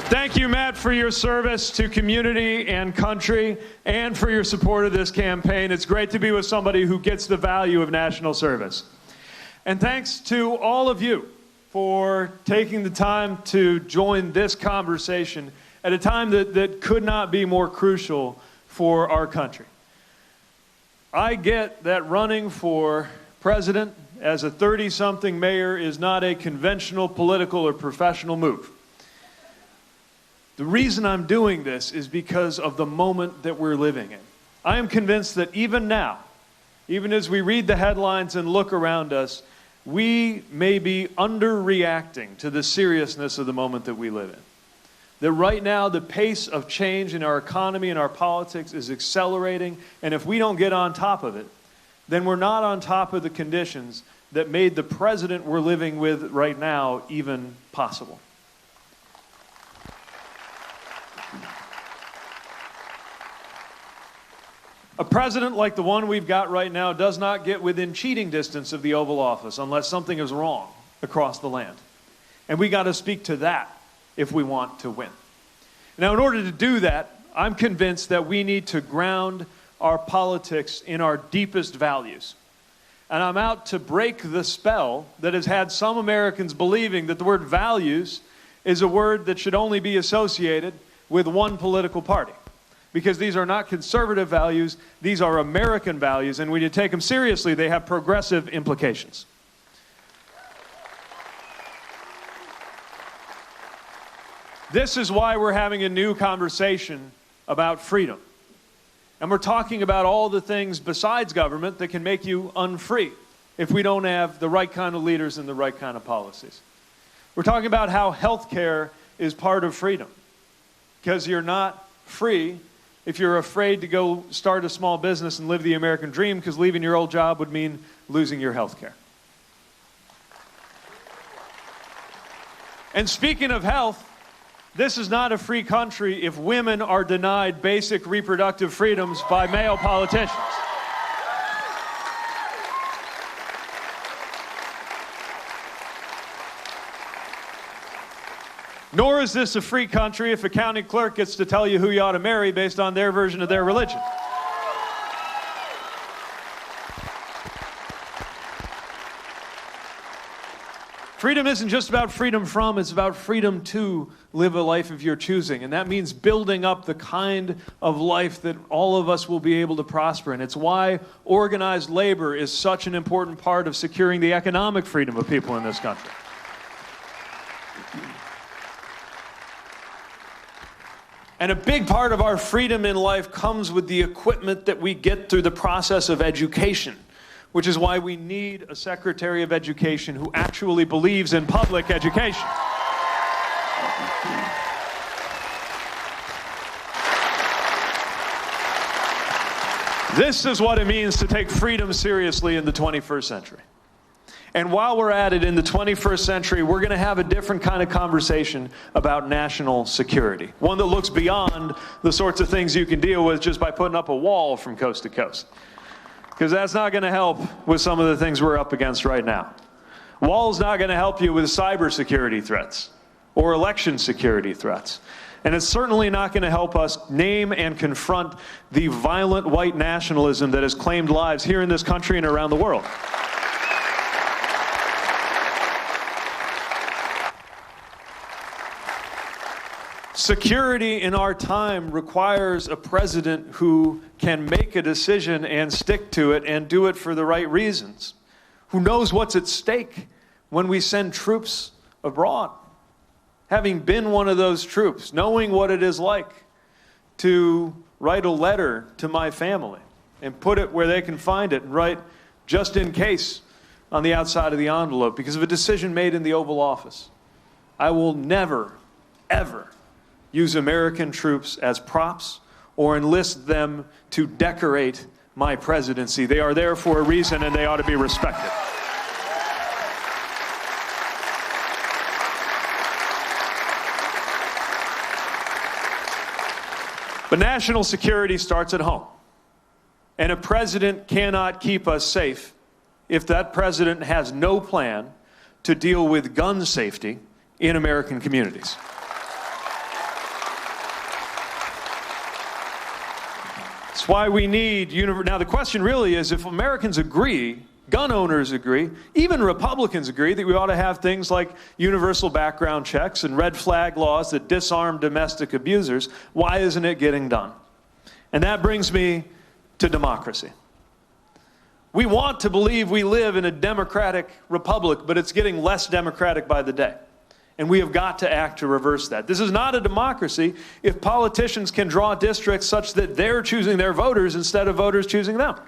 Thank you, Matt, for your service to community and country and for your support of this campaign. It's great to be with somebody who gets the value of national service. And thanks to all of you for taking the time to join this conversation at a time that could not be more crucial for our country. I get that running for president as a 30-something mayor is not a conventional political or professional move. The reason I'm doing this is because of the moment that we're living in. I am convinced that even now, even as we read the headlines and look around us, we may be underreacting to the seriousness of the moment that we live in. That right now, the pace of change in our economy and our politics is accelerating, and if we don't get on top of it, then we're not on top of the conditions that made the president we're living with right now even possible. A president like the one we've got right now does not get within cheating distance of the Oval Office unless something is wrong across the land. And we got to speak to that if we want to win. Now, in order to do that, I'm convinced that we need to ground our politics in our deepest values. And I'm out to break the spell that has had some Americans believing that the word values is a word that should only be associated with one political party. Because these are not conservative values, these are American values, and when you take them seriously, they have progressive implications. This is why we're having a new conversation about freedom. And we're talking about all the things besides government that can make you unfree if we don't have the right kind of leaders and the right kind of policies. We're talking about how health care is part of freedom. Because you're not free if you're afraid to go start a small business and live the American dream, because leaving your old job would mean losing your health care. And speaking of health, this is not a free country if women are denied basic reproductive freedoms by male politicians. Nor is this a free country if a county clerk gets to tell you who you ought to marry based on their version of their religion. Freedom isn't just about freedom from, it's about freedom to live a life of your choosing. And that means building up the kind of life that all of us will be able to prosper in. It's why organized labor is such an important part of securing the economic freedom of people in this country. And a big part of our freedom in life comes with the equipment that we get through the process of education, which is why we need a Secretary of Education who actually believes in public education. This is what it means to take freedom seriously in the 21st century. And while we're at it, in the 21st century, we're going to have a different kind of conversation about national security. One that looks beyond the sorts of things you can deal with just by putting up a wall from coast to coast. Because that's not going to help with some of the things we're up against right now. Wall's not going to help you with cybersecurity threats or election security threats. And it's certainly not going to help us name and confront the violent white nationalism that has claimed lives here in this country and around the world. Security in our time requires a president who can make a decision and stick to it and do it for the right reasons, who knows what's at stake when we send troops abroad. Having been one of those troops, knowing what it is like to write a letter to my family and put it where they can find it and write "just in case" on the outside of the envelope because of a decision made in the Oval Office. I will never, ever use American troops as props or enlist them to decorate my presidency. They are there for a reason and they ought to be respected. But national security starts at home. And a president cannot keep us safe if that president has no plan to deal with gun safety in American communities. That's why we need now the question really is, if Americans agree, gun owners agree, even Republicans agree that we ought to have things like universal background checks and red flag laws that disarm domestic abusers, why isn't it getting done? And that brings me to democracy. We want to believe we live in a democratic republic, but it's getting less democratic by the day. And we have got to act to reverse that. This is not a democracy if politicians can draw districts such that they're choosing their voters instead of voters choosing them.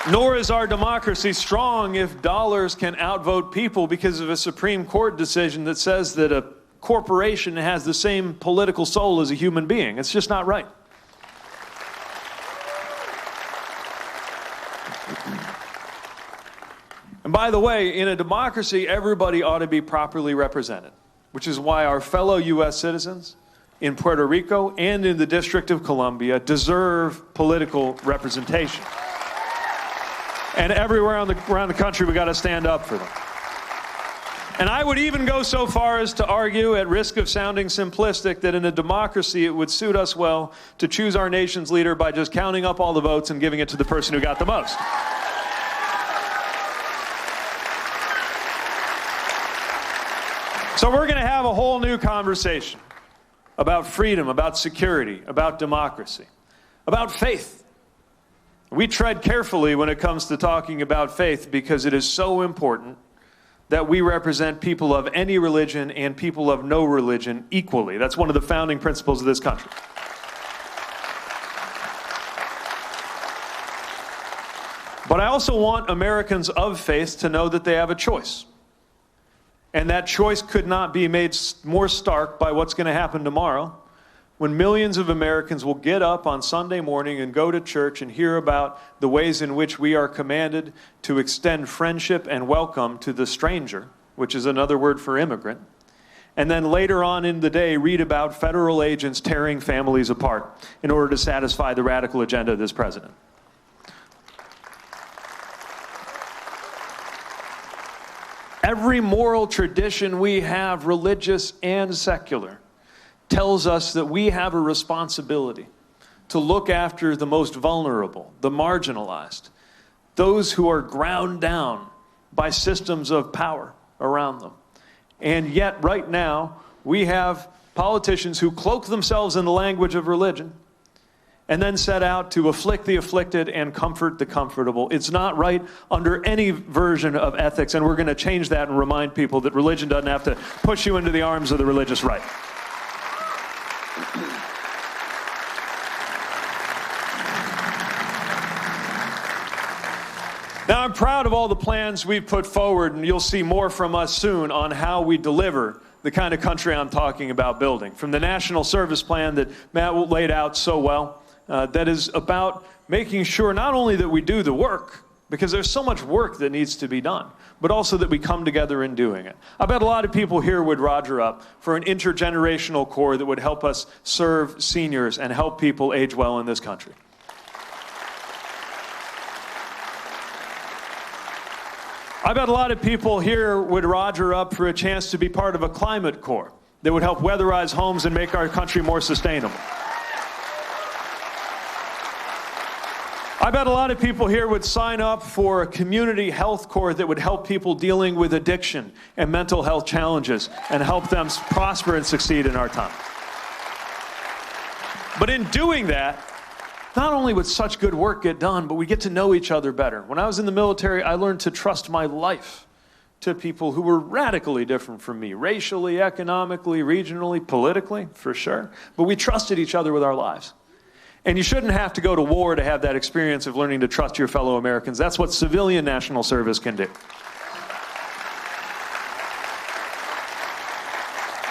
Nor is our democracy strong if dollars can outvote people because of a Supreme Court decision that says that a corporation has the same political soul as a human being. It's just not right. And by the way, in a democracy, everybody ought to be properly represented, which is why our fellow U.S. citizens in Puerto Rico and in the District of Columbia deserve political representation. And everywhere around the country, we've got to stand up for them. And I would even go so far as to argue, at risk of sounding simplistic, that in a democracy it would suit us well to choose our nation's leader by just counting up all the votes and giving it to the person who got the most. So we're going to have a whole new conversation about freedom, about security, about democracy, about faith. We tread carefully when it comes to talking about faith because it is so important that we represent people of any religion and people of no religion equally. That's one of the founding principles of this country. But I also want Americans of faith to know that they have a choice. And that choice could not be made more stark by what's going to happen tomorrow, when millions of Americans will get up on Sunday morning and go to church and hear about the ways in which we are commanded to extend friendship and welcome to the stranger, which is another word for immigrant, and then later on in the day read about federal agents tearing families apart in order to satisfy the radical agenda of this president. Every moral tradition we have, religious and secular, tells us that we have a responsibility to look after the most vulnerable, the marginalized, those who are ground down by systems of power around them. And yet, right now, we have politicians who cloak themselves in the language of religion and then set out to afflict the afflicted and comfort the comfortable. It's not right under any version of ethics, and we're going to change that and remind people that religion doesn't have to push you into the arms of the religious right. Now, I'm proud of all the plans we've put forward, and you'll see more from us soon on how we deliver the kind of country I'm talking about building. From the National Service Plan that Matt laid out so well, that is about making sure not only that we do the work, because there's so much work that needs to be done, but also that we come together in doing it. I bet a lot of people here would roger up for an intergenerational corps that would help us serve seniors and help people age well in this country. I bet a lot of people here would roger up for a chance to be part of a climate corps that would help weatherize homes and make our country more sustainable. I bet a lot of people here would sign up for a community health corps that would help people dealing with addiction and mental health challenges and help them prosper and succeed in our time. But in doing that, not only would such good work get done, but we get to know each other better. When I was in the military, I learned to trust my life to people who were radically different from me, racially, economically, regionally, politically, for sure. But we trusted each other with our lives. And you shouldn't have to go to war to have that experience of learning to trust your fellow Americans. That's what civilian national service can do.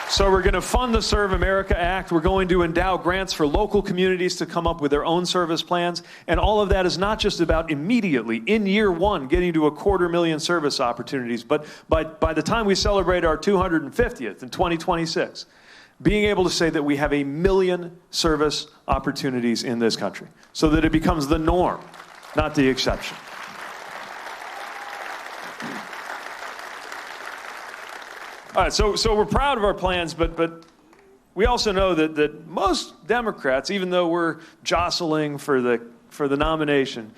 So we're going to fund the Serve America Act. We're going to endow grants for local communities to come up with their own service plans. And all of that is not just about immediately, in year one, getting to 250,000 service opportunities, but by the time we celebrate our 250th in 2026, being able to say that we have 1 million service opportunities in this country so that it becomes the norm, not the exception. All right, so we're proud of our plans, but we also know that most Democrats, even though we're jostling for the nomination,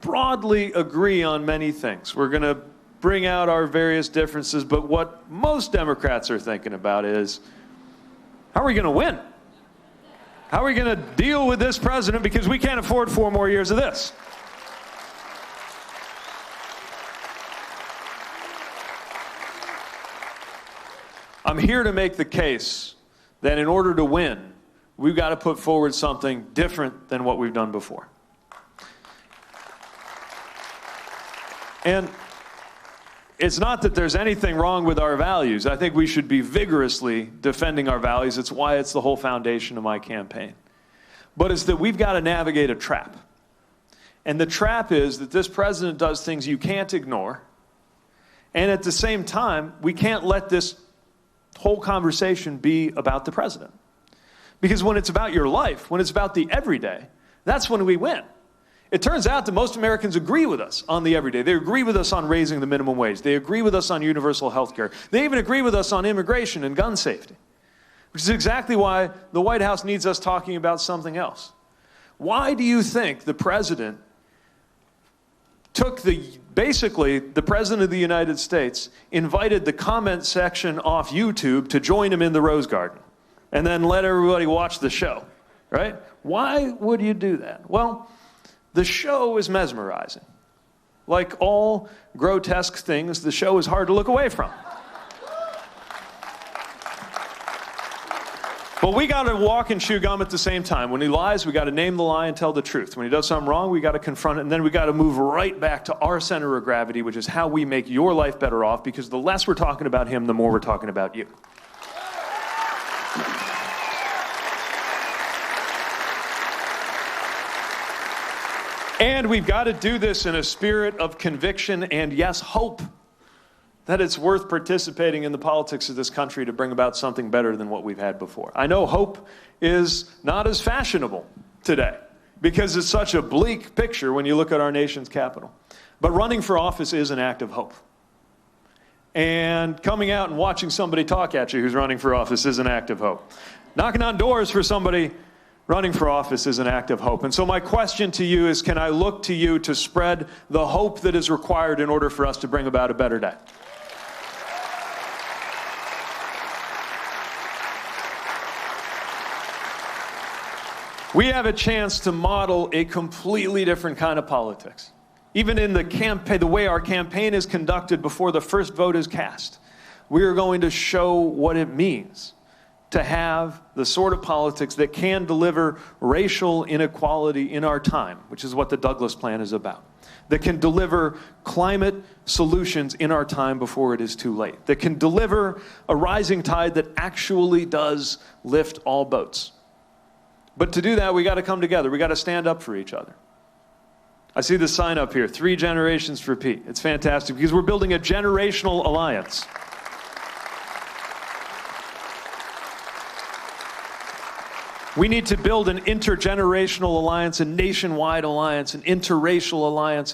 broadly agree on many things. We're going to bring out our various differences, but what most Democrats are thinking about is, how are we going to win? How are we going to deal with this president, because we can't afford 4 more years of this? I'm here to make the case that in order to win, we've got to put forward something different than what we've done before. And it's not that there's anything wrong with our values. I think we should be vigorously defending our values. It's why it's the whole foundation of my campaign. But it's that we've got to navigate a trap. And the trap is that this president does things you can't ignore. And at the same time, we can't let this whole conversation be about the president. Because when it's about your life, when it's about the everyday, that's when we win. It turns out that most Americans agree with us on the everyday. They agree with us on raising the minimum wage. They agree with us on universal health care. They even agree with us on immigration and gun safety, which is exactly why the White House needs us talking about something Why do you think the president took basically the president of the United States invited the comment section off YouTube to join him in the Rose Garden and then let everybody watch the show, right? Why would you do that? Well, the show is mesmerizing. Like all grotesque things, the show is hard to look away from. But we got to walk and chew gum at the same time. When he lies, we got to name the lie and tell the truth. When he does something wrong, we got to confront it, and then we got to move right back to our center of gravity, which is how we make your life better off, because the less we're talking about him, the more we're talking about you. And we've got to do this in a spirit of conviction and, yes, hope that it's worth participating in the politics of this country to bring about something better than what we've had before. I know hope is not as fashionable today because it's such a bleak picture when you look at our nation's capital. But running for office is an act of hope. And coming out and watching somebody talk at you who's running for office is an act of hope. Knocking on doors for somebody running for office is an act of hope. And so my question to you is, can I look to you to spread the hope that is required in order for us to bring about a better day? We have a chance to model a completely different kind of politics. Even in the campaign, the way our campaign is conducted before the first vote is cast, we are going to show what it means to have the sort of politics that can deliver racial inequality in our time, which is what the Douglas Plan is about, that can deliver climate solutions in our time before it is too late, that can deliver a rising tide that actually does lift all boats. But to do that, we got to come together. We got to stand up for each other. I see the sign up here, 3 generations for Pete. It's fantastic because we're building a generational alliance. We need to build an intergenerational alliance, a nationwide alliance, an interracial alliance,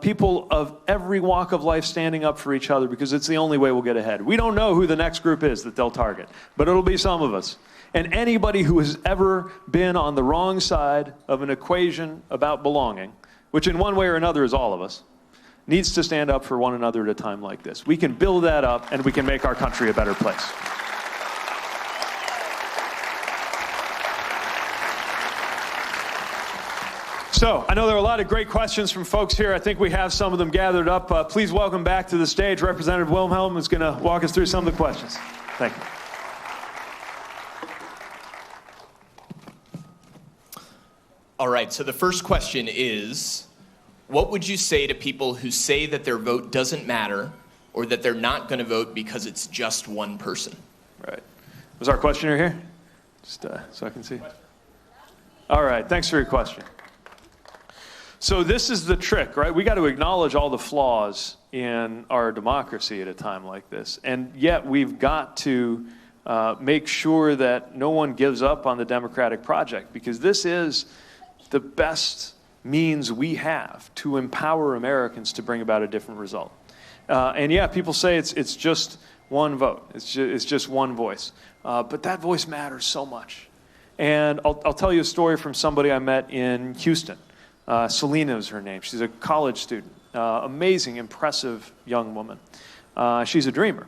people of every walk of life standing up for each other, because it's the only way we'll get ahead. We don't know who the next group is that they'll target, but it'll be some of us. And anybody who has ever been on the wrong side of an equation about belonging, which in one way or another is all of us, needs to stand up for one another at a time like this. We can build that up, and we can make our country a better place. So, I know there are a lot of great questions from folks here. I think we have some of them gathered up. Please welcome back to the stage Representative Wilhelm, who's going to walk us through some of the questions. Thank you. All right, so the first question is, what would you say to people who say that their vote doesn't matter, or that they're not going to vote because it's just one person? Right. Was our questioner here? Just so I can see. All right, thanks for your question. So this is the trick, right? We got to acknowledge all the flaws in our democracy at a time like this. And yet we've got to make sure that no one gives up on the democratic project, because this is the best means we have to empower Americans to bring about a different result. And yeah, people say it's just one vote. It's just one voice. But that voice matters so much. And I'll tell you a story from somebody I met in Houston. Selena is her name. She's a college student. Amazing, impressive young woman. She's a dreamer.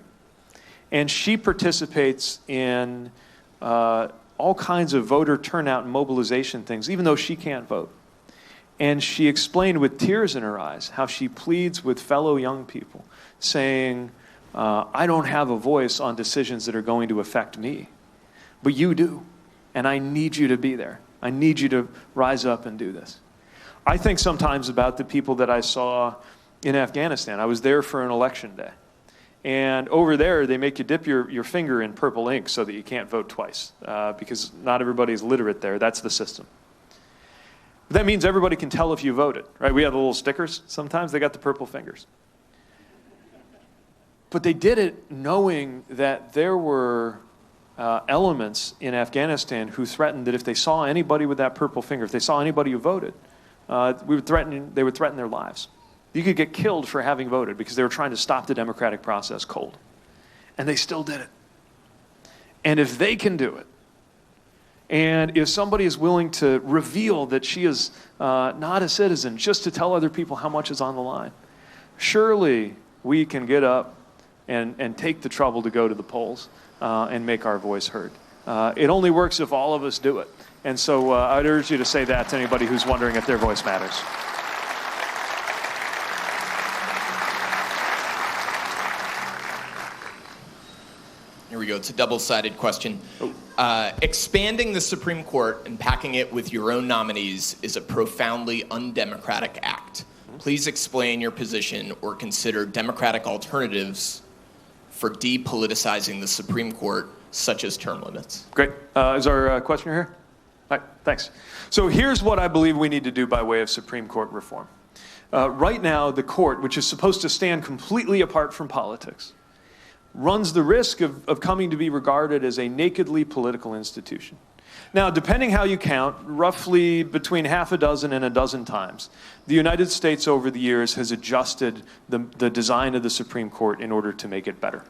And she participates in all kinds of voter turnout and mobilization things, even though she can't vote. And she explained with tears in her eyes how she pleads with fellow young people, saying, I don't have a voice on decisions that are going to affect me, but you do. And I need you to be there. I need you to rise up and do this. I think sometimes about the people that I saw in Afghanistan. I was there for an election day. And over there, they make you dip your finger in purple ink so that you can't vote twice, because not everybody's literate there. That's the system. That means everybody can tell if you voted, right? We have the little stickers sometimes. They got the purple fingers. But they did it knowing that there were elements in Afghanistan who threatened that if they saw anybody with that purple finger, if they saw anybody who voted, they would threaten their lives. You could get killed for having voted because they were trying to stop the democratic process cold. And they still did it. And if they can do it, and if somebody is willing to reveal that she is not a citizen just to tell other people how much is on the line, surely we can get up and take the trouble to go to the polls and make our voice heard. It only works if all of us do it. And so I'd urge you to say that to anybody who's wondering if their voice matters. Here we go. It's a double-sided question. Expanding the Supreme Court and packing it with your own nominees is a profoundly undemocratic act. Please explain your position or consider democratic alternatives for depoliticizing the Supreme Court, such as term limits. Great. Is our questioner here? All right, thanks. So here's what I believe we need to do by way of Supreme Court reform. Right now, the court, which is supposed to stand completely apart from politics, runs the risk of coming to be regarded as a nakedly political institution. Now, depending how you count, roughly between half a dozen and a dozen times, the United States over the years has adjusted the design of the Supreme Court in order to make it better.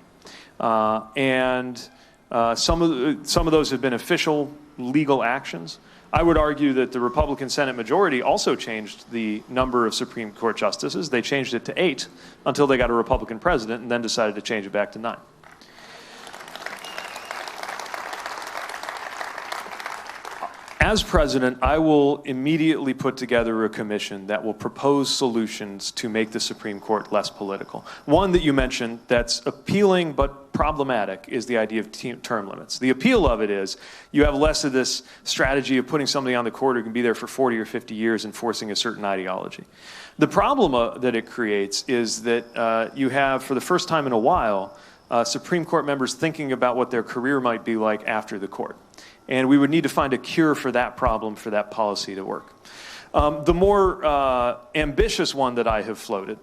Some of those have been official legal actions. I would argue that the Republican Senate majority also changed the number of Supreme Court justices. They changed it to 8 until they got a Republican president and then decided to change it back to 9. As president, I will immediately put together a commission that will propose solutions to make the Supreme Court less political. One that you mentioned that's appealing but problematic is the idea of term limits. The appeal of it is you have less of this strategy of putting somebody on the court who can be there for 40 or 50 years and forcing a certain ideology. The problem that it creates is that you have, for the first time in a while, Supreme Court members thinking about what their career might be like after the court. And we would need to find a cure for that problem, for that policy to work. The more ambitious one that I have floated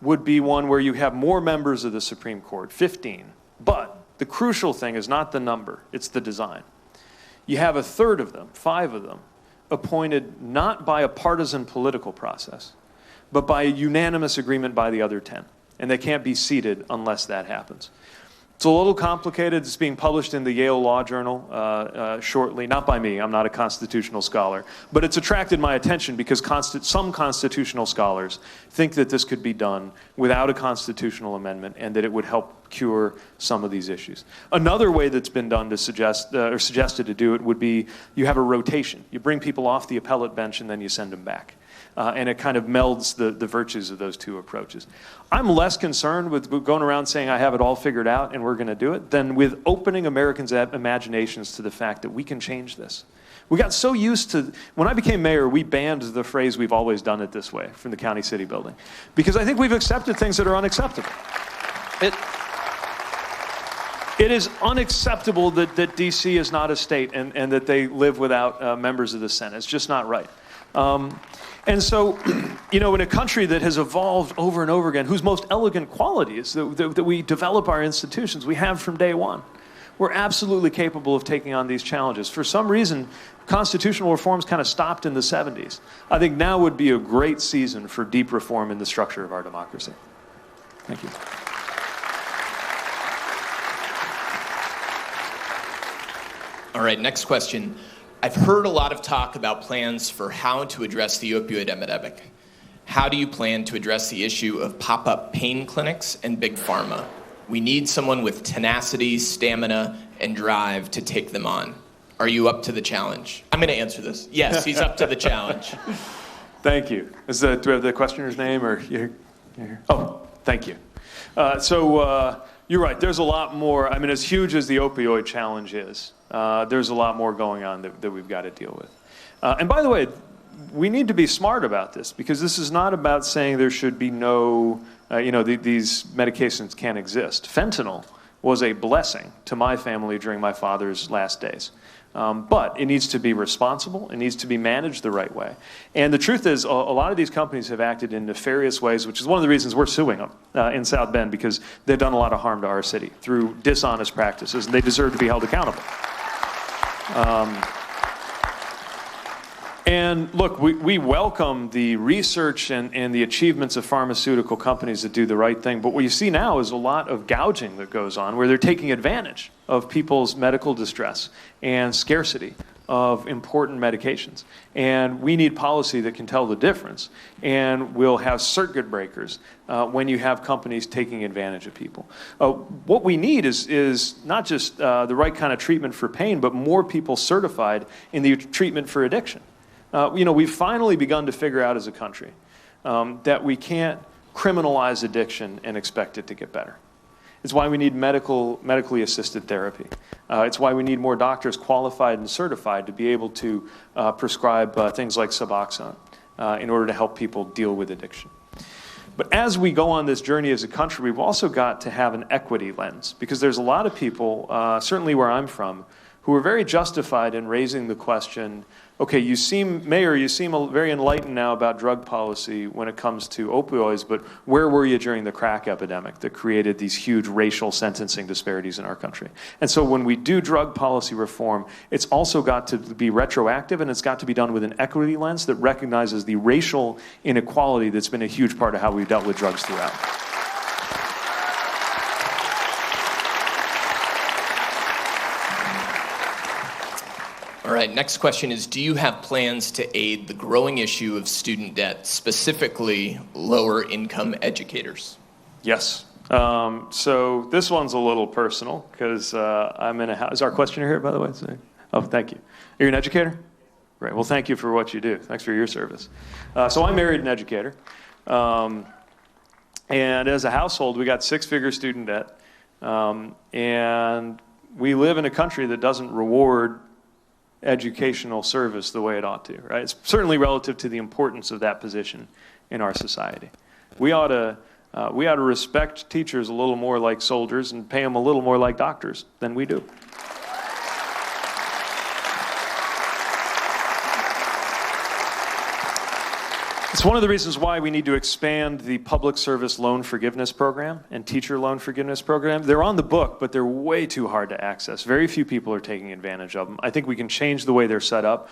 would be one where you have more members of the Supreme Court, 15. But the crucial thing is not the number, it's the design. You have a third of them, 5 of them, appointed not by a partisan political process, but by a unanimous agreement by the other 10. And they can't be seated unless that happens. It's a little complicated. It's being published in the Yale Law Journal shortly. Not by me. I'm not a constitutional scholar. But it's attracted my attention because some constitutional scholars think that this could be done without a constitutional amendment and that it would help cure some of these issues. Another way that's been done to suggest, or suggested to do it would be you have a rotation. You bring people off the appellate bench and then you send them back. And it kind of melds the virtues of those two approaches. I'm less concerned with going around saying I have it all figured out and we're going to do it than with opening Americans' imaginations to the fact that we can change this. We got so used to, when I became mayor, we banned the phrase "we've always done it this way" from the county city building. Because I think we've accepted things that are unacceptable. It is unacceptable that D.C. is not a state and that they live without members of the Senate. It's just not right. And so, you know, in a country that has evolved over and over again, whose most elegant quality is that we develop our institutions, we have from day one. We're absolutely capable of taking on these challenges. For some reason, constitutional reforms kind of stopped in the 70s. I think now would be a great season for deep reform in the structure of our democracy. Thank you. All right, next question. I've heard a lot of talk about plans for how to address the opioid epidemic. How do you plan to address the issue of pop-up pain clinics and big pharma? We need someone with tenacity, stamina, and drive to take them on. Are you up to the challenge? I'm going to answer this. Yes, he's up to the challenge. Thank you. Do we have the questioner's name? Or Oh, thank you. You're right. There's a lot more. I mean, as huge as the opioid challenge is, there's a lot more going on that we've got to deal with. And by the way, we need to be smart about this, because this is not about saying there should be no, these medications can't exist. Fentanyl was a blessing to my family during my father's last days. But it needs to be responsible. It needs to be managed the right way. And the truth is, a lot of these companies have acted in nefarious ways, which is one of the reasons we're suing them in South Bend, because they've done a lot of harm to our city through dishonest practices, and they deserve to be held accountable. And look, we welcome the research and the achievements of pharmaceutical companies that do the right thing. But what you see now is a lot of gouging that goes on, where they're taking advantage of people's medical distress and scarcity of important medications. And we need policy that can tell the difference. And we'll have circuit breakers when you have companies taking advantage of people. What we need is not just the right kind of treatment for pain, but more people certified in the treatment for addiction. We've finally begun to figure out as a country that we can't criminalize addiction and expect it to get better. It's why we need medically assisted therapy. It's why we need more doctors qualified and certified to be able to prescribe things like Suboxone in order to help people deal with addiction. But as we go on this journey as a country, we've also got to have an equity lens, because there's a lot of people, certainly where I'm from, who are very justified in raising the question, okay, Mayor, you seem very enlightened now about drug policy when it comes to opioids, but where were you during the crack epidemic that created these huge racial sentencing disparities in our country? And so when we do drug policy reform, it's also got to be retroactive, and it's got to be done with an equity lens that recognizes the racial inequality that's been a huge part of how we've dealt with drugs throughout. All right, next question is, do you have plans to aid the growing issue of student debt, specifically lower income educators? Yes. So this one's a little personal, because I'm in a house. Is our questioner here, by the way? Oh, thank you. You're an educator? Great. Well, thank you for what you do. Thanks for your service. So I married an educator. And as a household, we got six-figure student debt. And we live in a country that doesn't reward educational service the way it ought to, right? It's certainly relative to the importance of that position in our society. We ought to respect teachers a little more like soldiers and pay them a little more like doctors than we do. It's one of the reasons why we need to expand the public service loan forgiveness program and teacher loan forgiveness program. They're on the book, but they're way too hard to access. Very few people are taking advantage of them. I think we can change the way they're set up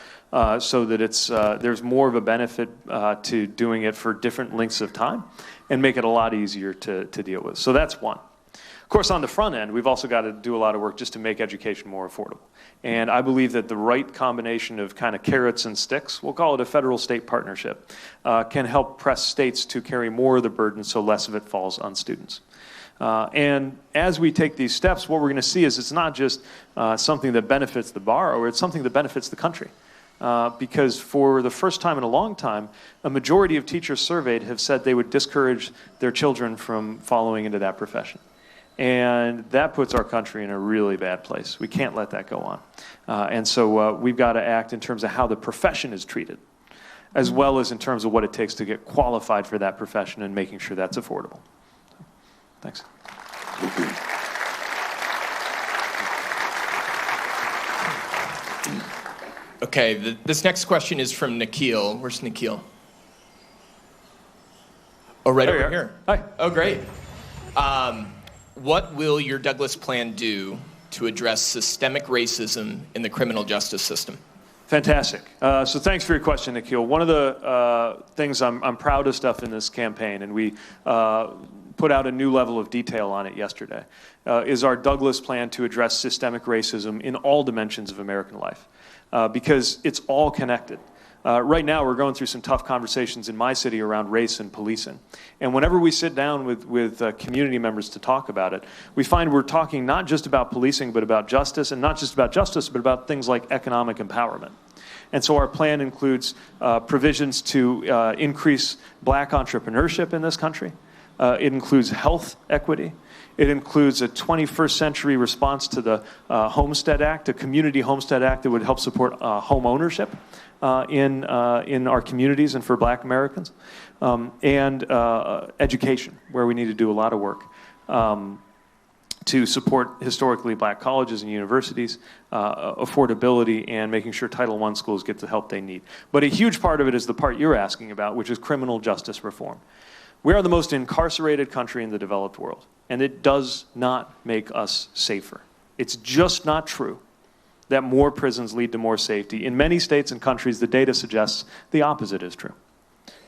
so that there's more of a benefit to doing it for different lengths of time and make it a lot easier to deal with. So that's one. Of course, on the front end, we've also got to do a lot of work just to make education more affordable. And I believe that the right combination of kind of carrots and sticks, we'll call it a federal-state partnership, can help press states to carry more of the burden so less of it falls on students. And as we take these steps, what we're going to see is it's not just something that benefits the borrower, it's something that benefits the country. Because for the first time in a long time, a majority of teachers surveyed have said they would discourage their children from following into that profession. And that puts our country in a really bad place. We can't let that go on. And so we've got to act in terms of how the profession is treated, as well as in terms of what it takes to get qualified for that profession and making sure that's affordable. Thanks. Okay, this next question is from Nikhil. Where's Nikhil? Oh, right over here. Hi. Oh, great. What will your Douglas plan do to address systemic racism in the criminal justice system? Fantastic. So thanks for your question, Nikhil. One of the things I'm proudest of in this campaign, and we put out a new level of detail on it yesterday, is our Douglas plan to address systemic racism in all dimensions of American life, because it's all connected. Right now, we're going through some tough conversations in my city around race and policing. And whenever we sit down with community members to talk about it, we find we're talking not just about policing, but about justice, and not just about justice, but about things like economic empowerment. And so our plan includes provisions to increase black entrepreneurship in this country. It includes health equity. It includes a 21st century response to the Homestead Act, a community Homestead Act that would help support home ownership in our communities and for black Americans, and education, where we need to do a lot of work to support historically black colleges and universities, affordability, and making sure Title I schools get the help they need. But a huge part of it is the part you're asking about, which is criminal justice reform. We are the most incarcerated country in the developed world, and it does not make us safer. It's just not true that more prisons lead to more safety. In many states and countries, the data suggests the opposite is true.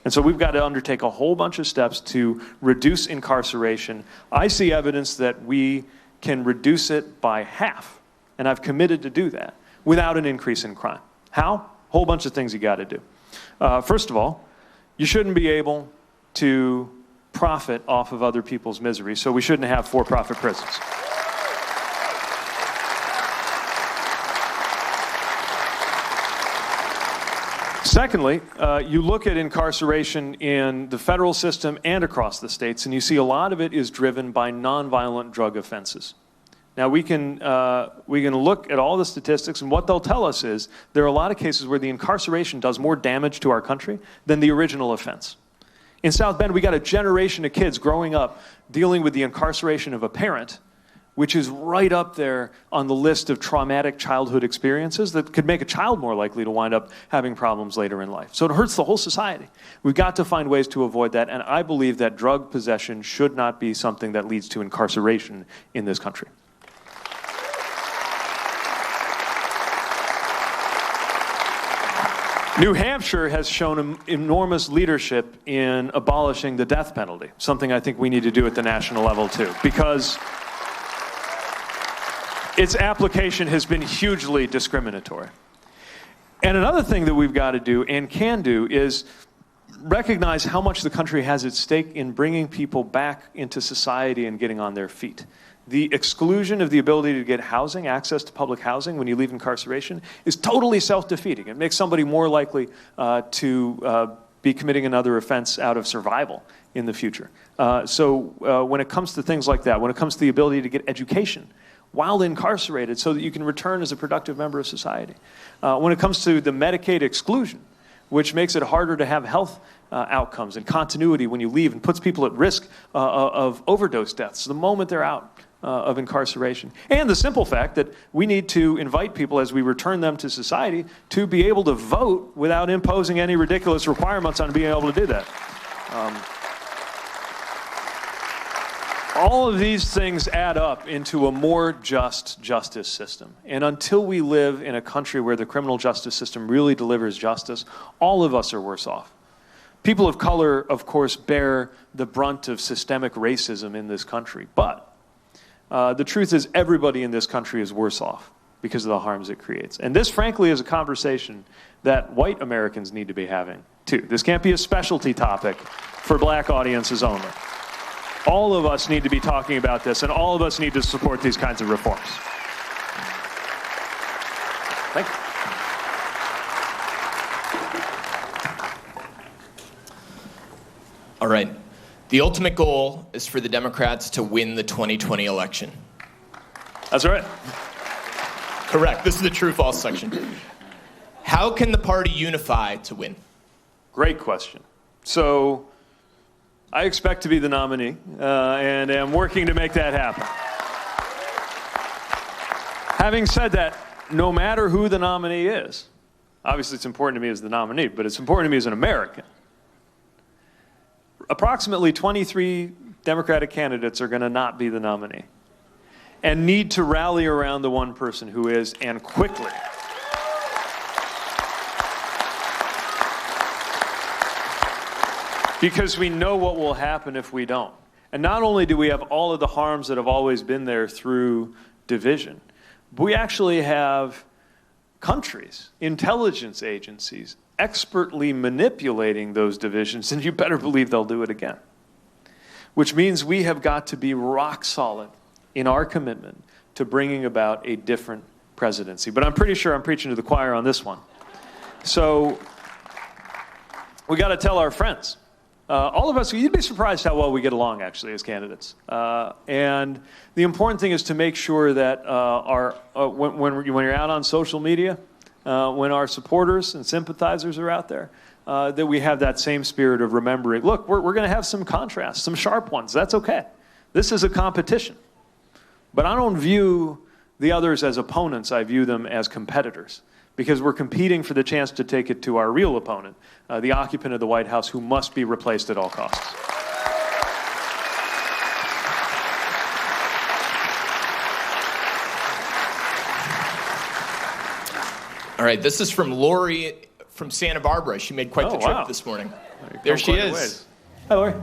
And so we've got to undertake a whole bunch of steps to reduce incarceration. I see evidence that we can reduce it by half, and I've committed to do that without an increase in crime. How? A whole bunch of things you got to do. First of all, you shouldn't be able to profit off of other people's misery, so we shouldn't have for-profit prisons. Secondly, you look at incarceration in the federal system and across the states, and you see a lot of it is driven by nonviolent drug offenses. Now, we can look at all the statistics, and what they'll tell us is there are a lot of cases where the incarceration does more damage to our country than the original offense. In South Bend, we got a generation of kids growing up dealing with the incarceration of a parent, which is right up there on the list of traumatic childhood experiences that could make a child more likely to wind up having problems later in life. So it hurts the whole society. We've got to find ways to avoid that, and I believe that drug possession should not be something that leads to incarceration in this country. New Hampshire has shown enormous leadership in abolishing the death penalty, something I think we need to do at the national level too, because its application has been hugely discriminatory. And another thing that we've got to do and can do is recognize how much the country has at stake in bringing people back into society and getting on their feet. The exclusion of the ability to get housing, access to public housing when you leave incarceration, is totally self-defeating. It makes somebody more likely to be committing another offense out of survival in the future. So when it comes to things like that, when it comes to the ability to get education while incarcerated so that you can return as a productive member of society, when it comes to the Medicaid exclusion, which makes it harder to have health outcomes and continuity when you leave and puts people at risk of overdose deaths the moment they're out of incarceration. And the simple fact that we need to invite people as we return them to society to be able to vote without imposing any ridiculous requirements on being able to do that. All of these things add up into a more just justice system. And until we live in a country where the criminal justice system really delivers justice, all of us are worse off. People of color, of course, bear the brunt of systemic racism in this country. But the truth is everybody in this country is worse off because of the harms it creates. And this, frankly, is a conversation that white Americans need to be having, too. This can't be a specialty topic for black audiences only. All of us need to be talking about this, and all of us need to support these kinds of reforms. Thank you. All right. The ultimate goal is for the Democrats to win the 2020 election. That's right. Correct. This is the true-false section. How can the party unify to win? Great question. So I expect to be the nominee, and am working to make that happen. Having said that, no matter who the nominee is, obviously it's important to me as the nominee, but it's important to me as an American. Approximately 23 Democratic candidates are going to not be the nominee and need to rally around the one person who is, and quickly. Because we know what will happen if we don't. And not only do we have all of the harms that have always been there through division, but we actually have countries, intelligence agencies, expertly manipulating those divisions, and you better believe they'll do it again. Which means we have got to be rock solid in our commitment to bringing about a different presidency. But I'm pretty sure I'm preaching to the choir on this one. So we got to tell our friends. All of us, you'd be surprised how well we get along, actually, as candidates. And the important thing is to make sure that when you're out on social media, when our supporters and sympathizers are out there, that we have that same spirit of remembering, look, we're going to have some contrasts, some sharp ones. That's okay. This is a competition. But I don't view the others as opponents. I view them as competitors, because we're competing for the chance to take it to our real opponent, the occupant of the White House, who must be replaced at all costs. All right, this is from Lori from Santa Barbara. She made quite the trip this morning. There she is. Hi, Lori.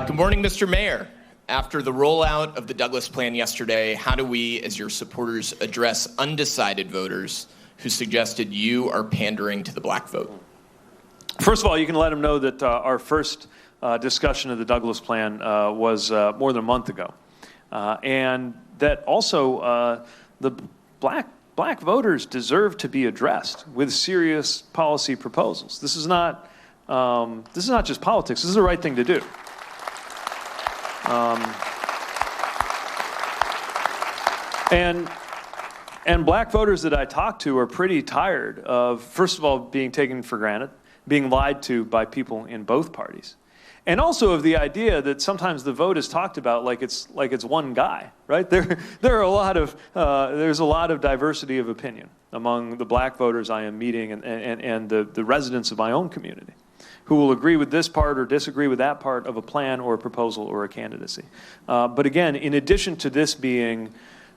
Good morning, Mr. Mayor. After the rollout of the Douglas Plan yesterday, how do we, as your supporters, address undecided voters who suggested you are pandering to the black vote? First of all, you can let them know that our first discussion of the Douglas Plan was more than a month ago. And that also the black voters deserve to be addressed with serious policy proposals. This is not just politics. This is the right thing to do. And black voters that I talk to are pretty tired of, first of all, being taken for granted, being lied to by people in both parties, and also of the idea that sometimes the vote is talked about like it's one guy, right? There's a lot of diversity of opinion among the black voters I am meeting and the residents of my own community, who will agree with this part or disagree with that part of a plan or a proposal or a candidacy. But again, in addition to this being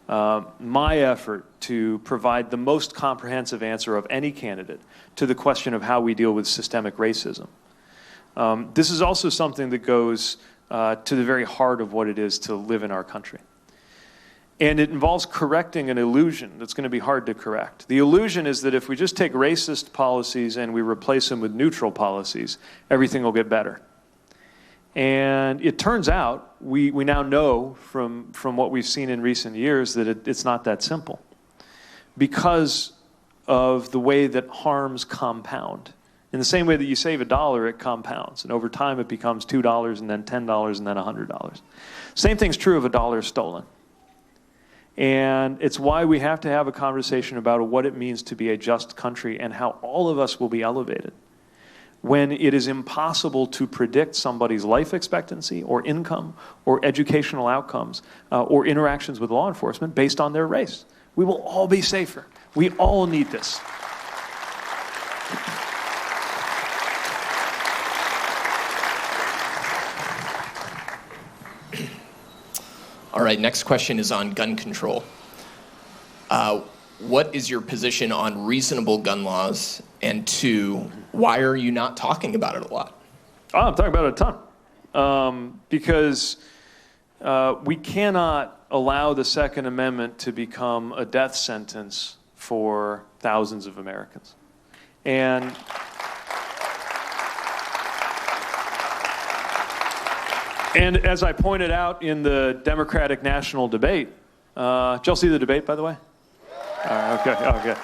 my effort to provide the most comprehensive answer of any candidate to the question of how we deal with systemic racism, this is also something that goes to the very heart of what it is to live in our country. And it involves correcting an illusion that's going to be hard to correct. The illusion is that if we just take racist policies and we replace them with neutral policies, everything will get better. And it turns out, we now know from what we've seen in recent years that it's not that simple, because of the way that harms compound. In the same way that you save $1, it compounds. And over time, it becomes $2 and then $10 and then $100. Same thing's true of $1 stolen. And it's why we have to have a conversation about what it means to be a just country and how all of us will be elevated when it is impossible to predict somebody's life expectancy or income or educational outcomes or interactions with law enforcement based on their race. We will all be safer. We all need this. All right, next question is on gun control. What is your position on reasonable gun laws? And two, why are you not talking about it a lot? Oh, I'm talking about it a ton. Because we cannot allow the Second Amendment to become a death sentence for thousands of Americans. And as I pointed out in the Democratic national debate, did y'all see the debate, by the way? Okay.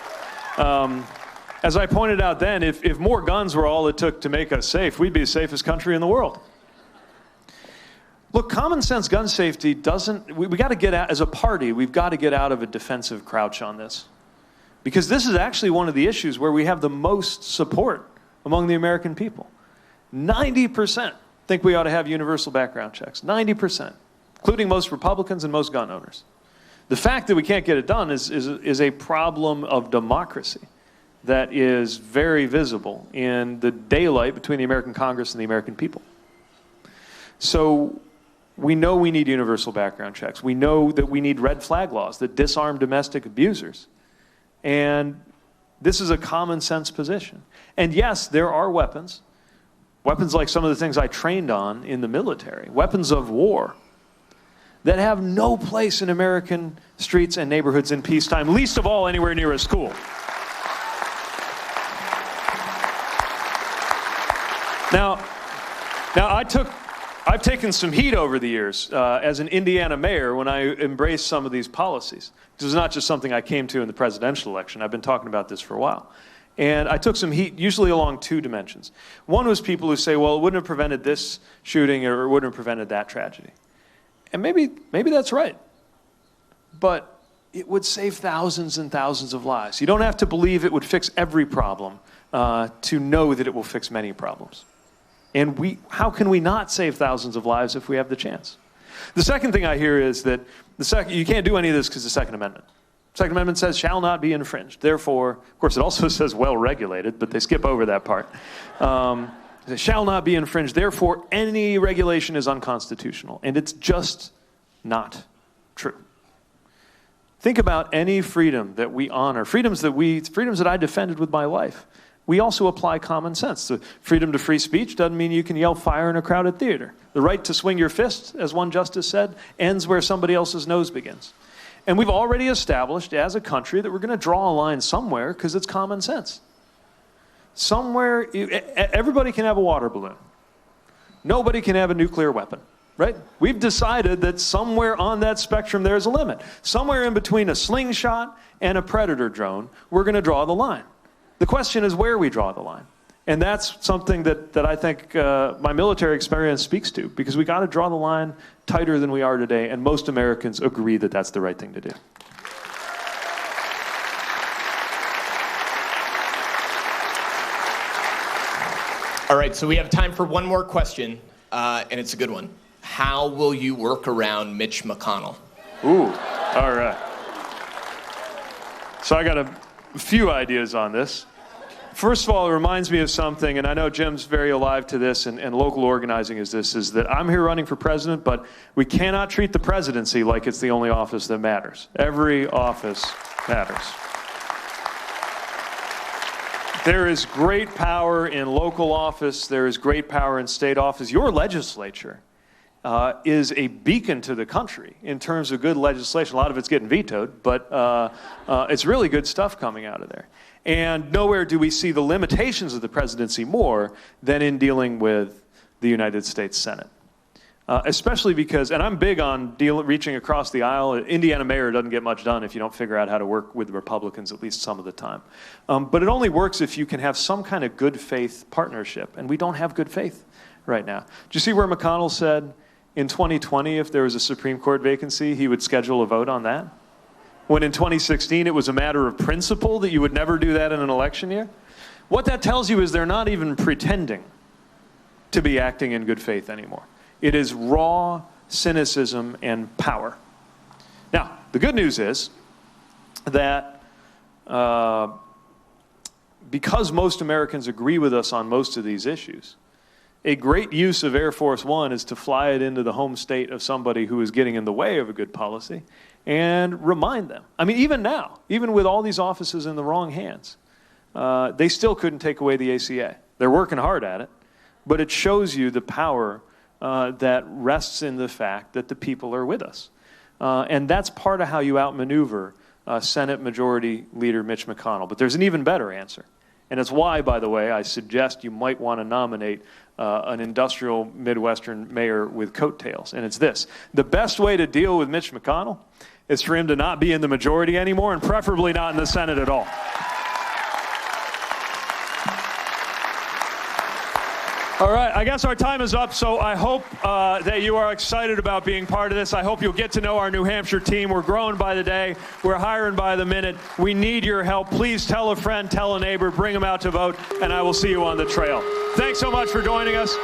As I pointed out then, if more guns were all it took to make us safe, we'd be the safest country in the world. Look, common sense gun safety doesn't, we got to get out, as a party, we've got to get out of a defensive crouch on this. Because this is actually one of the issues where we have the most support among the American people. 90% think we ought to have universal background checks. 90%, including most Republicans and most gun owners. The fact that we can't get it done is a problem of democracy that is very visible in the daylight between the American Congress and the American people. So we know we need universal background checks. We know that we need red flag laws that disarm domestic abusers. And this is a common sense position. And yes, there are weapons weapons like some of the things I trained on in the military, weapons of war, that have no place in American streets and neighborhoods in peacetime, least of all anywhere near a school. Now I've taken some heat over the years as an Indiana mayor when I embraced some of these policies. This is not just something I came to in the presidential election. I've been talking about this for a while. And I took some heat, usually along two dimensions. One was people who say, well, it wouldn't have prevented this shooting or it wouldn't have prevented that tragedy. And maybe that's right. But it would save thousands and thousands of lives. You don't have to believe it would fix every problem to know that it will fix many problems. And how can we not save thousands of lives if we have the chance? The second thing I hear is that you can't do any of this because the Second Amendment. The Second Amendment says shall not be infringed. Therefore, of course, it also says well regulated, but they skip over that part. It shall not be infringed. Therefore, any regulation is unconstitutional. And it's just not true. Think about any freedom that we honor, freedoms that I defended with my life. We also apply common sense. The freedom to free speech doesn't mean you can yell fire in a crowded theater. The right to swing your fist, as one justice said, ends where somebody else's nose begins. And we've already established as a country that we're going to draw a line somewhere because it's common sense. Somewhere, everybody can have a water balloon. Nobody can have a nuclear weapon, right? We've decided that somewhere on that spectrum there's a limit. Somewhere in between a slingshot and a Predator drone, we're going to draw the line. The question is where we draw the line. And that's something that I think my military experience speaks to, because we got to draw the line tighter than we are today, and most Americans agree that that's the right thing to do. All right, so we have time for one more question, and it's a good one. How will you work around Mitch McConnell? Ooh, all right. So I got a few ideas on this. First of all, it reminds me of something, and I know Jim's very alive to this, and local organizing is that I'm here running for president, but we cannot treat the presidency like it's the only office that matters. Every office matters. There is great power in local office. There is great power in state office. Your legislature is a beacon to the country in terms of good legislation. A lot of it's getting vetoed, but it's really good stuff coming out of there. And nowhere do we see the limitations of the presidency more than in dealing with the United States Senate. Especially because, and I'm big on reaching across the aisle. Indiana mayor doesn't get much done if you don't figure out how to work with Republicans at least some of the time. But it only works if you can have some kind of good faith partnership. And we don't have good faith right now. Do you see where McConnell said in 2020, if there was a Supreme Court vacancy, he would schedule a vote on that? When in 2016, it was a matter of principle that you would never do that in an election year? What that tells you is they're not even pretending to be acting in good faith anymore. It is raw cynicism and power. Now, the good news is that because most Americans agree with us on most of these issues, a great use of Air Force One is to fly it into the home state of somebody who is getting in the way of a good policy and remind them. I mean, even now, even with all these offices in the wrong hands, they still couldn't take away the ACA. They're working hard at it, but it shows you the power that rests in the fact that the people are with us. And that's part of how you outmaneuver Senate Majority Leader Mitch McConnell. But there's an even better answer. And it's why, by the way, I suggest you might want to nominate an industrial Midwestern mayor with coattails. And it's this. The best way to deal with Mitch McConnell is for him to not be in the majority anymore, and preferably not in the Senate at all. All right, I guess our time is up, so I hope that you are excited about being part of this. I hope you'll get to know our New Hampshire team. We're growing by the day. We're hiring by the minute. We need your help. Please tell a friend, tell a neighbor, bring them out to vote, and I will see you on the trail. Thanks so much for joining us.